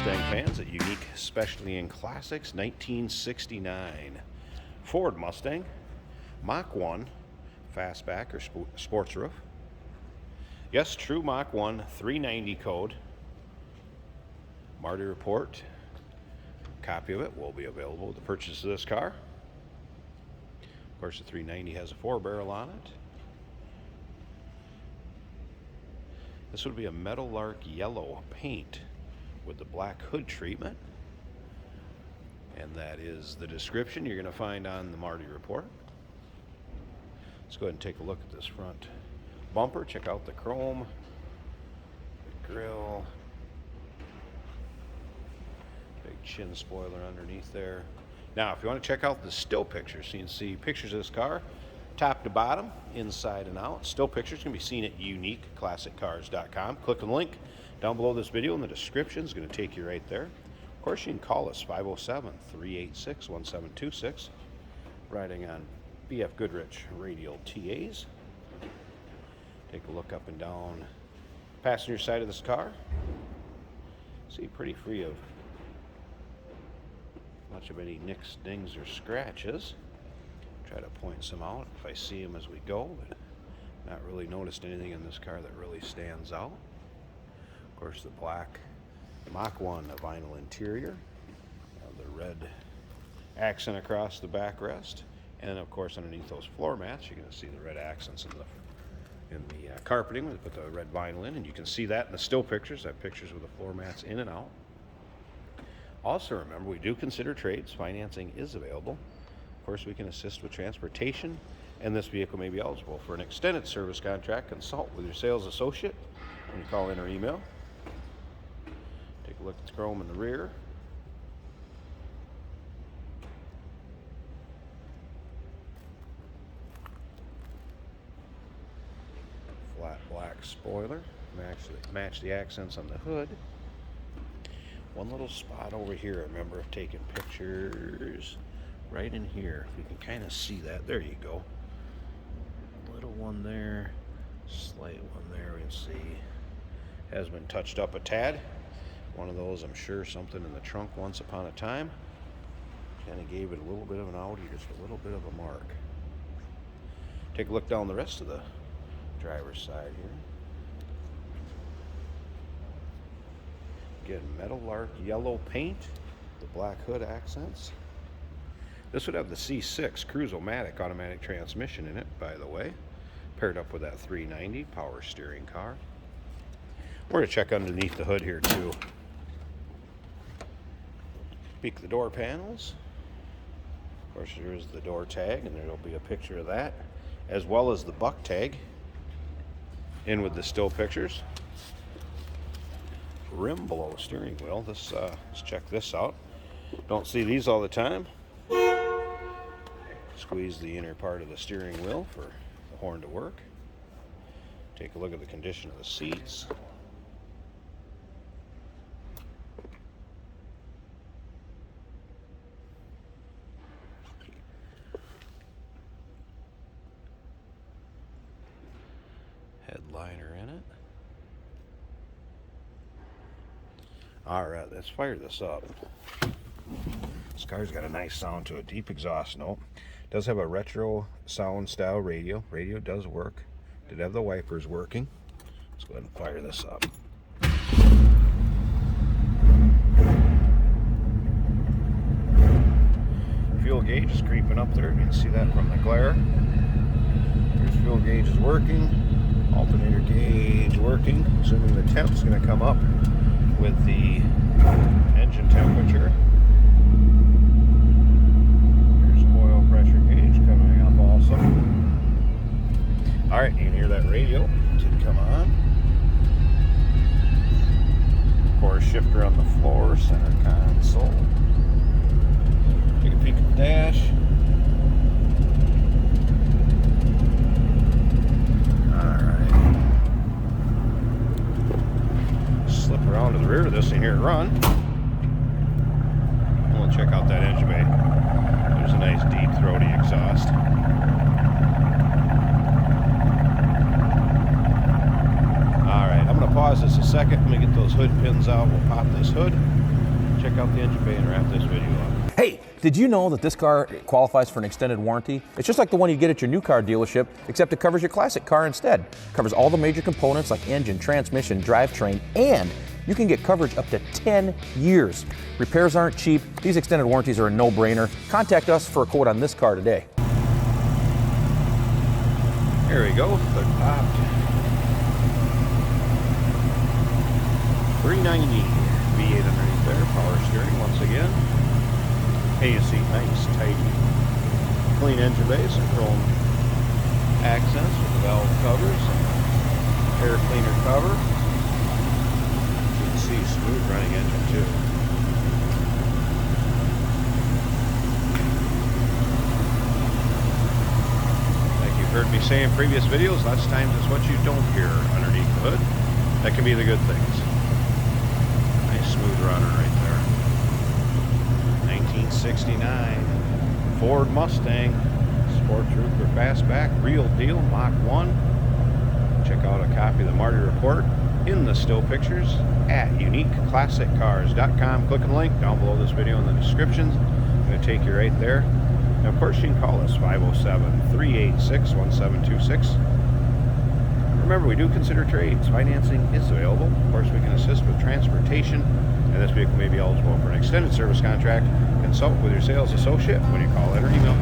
Mustang fans, at Unique Specialty and Classics 1969 Ford Mustang Mach 1 fastback or sports roof. Yes, true Mach 1 390 code. Marty report. Copy of it will be available with the purchase of this car. Of course, the 390 has a 4-barrel on it. This would be a Meadowlark yellow paint with the black hood treatment. And that is the description you're going to find on the Marty report. Let's go ahead and take a look at this front bumper. Check out the chrome, the grill, big chin spoiler underneath there. Now, if you want to check out the still pictures, so you can see pictures of this car, top to bottom, inside and out. Still pictures can be seen at uniqueclassiccars.com. Click on the link down below this video in the description. It's going to take you right there. Of course, you can call us 507-386-1726. Riding on BF Goodrich radial TAs. Take a look up and down passenger side of this car. See, pretty free of much of any nicks, dings, or scratches. Try to point some out if I see them as we go, but not really noticed anything in this car that really stands out. Of course, the black Mach 1 vinyl interior, the red accent across the backrest, and of course underneath those floor mats you're going to see the red accents in the carpeting. We put the red vinyl in, and you can see that in the still pictures. I have pictures with the floor mats in and out. Also remember, we do consider trades. Financing is available. Of course, we can assist with transportation, and this vehicle may be eligible for an extended service contract. Consult with your sales associate when you call in or email. Take a look at the chrome in the rear. Flat black spoiler. Match the accents on the hood. One little spot over here, I remember taking pictures right in here. If you can kind of see that, there you go. Little one there, slight one there, we can see. Has been touched up a tad. One of those, I'm sure, something in the trunk once upon a time. Kind of gave it a little bit of an Audi, just a little bit of a mark. Take a look down the rest of the driver's side here. Again, Meadowlark yellow paint, the black hood accents. This would have the C6 Cruise-O-Matic automatic transmission in it, by the way, paired up with that 390 power steering car. We're going to check underneath the hood here too. Peek the door panels. Of course, there's the door tag, and there'll be a picture of that, as well as the buck tag in with the still pictures. Rim below steering wheel. Let's check this out. Don't see these all the time. Squeeze the inner part of the steering wheel for the horn to work. Take a look at the condition of the seats. Headliner in it. Alright, let's fire this up. This car's got a nice sound to it, deep exhaust note. Does have a retro sound style radio. Radio does work. Did have the wipers working. Let's go ahead and fire this up. Fuel gauge is creeping up there. You can see that from the glare. Here's fuel gauge is working. Alternator gauge working. Assuming the temp's going to come up with the engine temperature. Here's oil pressure gauge coming up also. Alright, you can hear that radio. It did come on. Of course, shifter on the floor, center console. Take a peek at the dash. Slip around to the rear of this and hear it run. We'll check out that engine bay. There's a nice deep throaty exhaust. Alright, I'm going to pause this a second. Let me get those hood pins out. We'll pop this hood. check out the engine bay and wrap this video up. Hey, did you know that this car qualifies for an extended warranty? It's just like the one you get at your new car dealership, except it covers your classic car instead. It covers all the major components like engine, transmission, drivetrain, and you can get coverage up to 10 years. Repairs aren't cheap. These extended warranties are a no-brainer. Contact us for a quote on this car today. Here we go, hood popped. 390 V8 underneath there, power steering once again. Heated seat, nice, tidy, clean engine base and chrome accents with the valve covers, air cleaner cover. You can see smooth running engine too. Like you've heard me say in previous videos, lots of times it's what you don't hear underneath the hood that can be the good things. Nice smooth runner right there. 1969 Ford Mustang Sport Trooper Fastback, real deal, Mach 1. Check out a copy of the Marty Report in the still pictures at uniqueclassiccars.com. Click on the link down below this video in the description. It's going to take you right there. And of course, you can call us 507-386-1726. Remember, we do consider trades. Financing is available. Of course, we can assist with transportation, and this vehicle may be eligible for an extended service contract. Consult with your sales associate when you call, enter, email.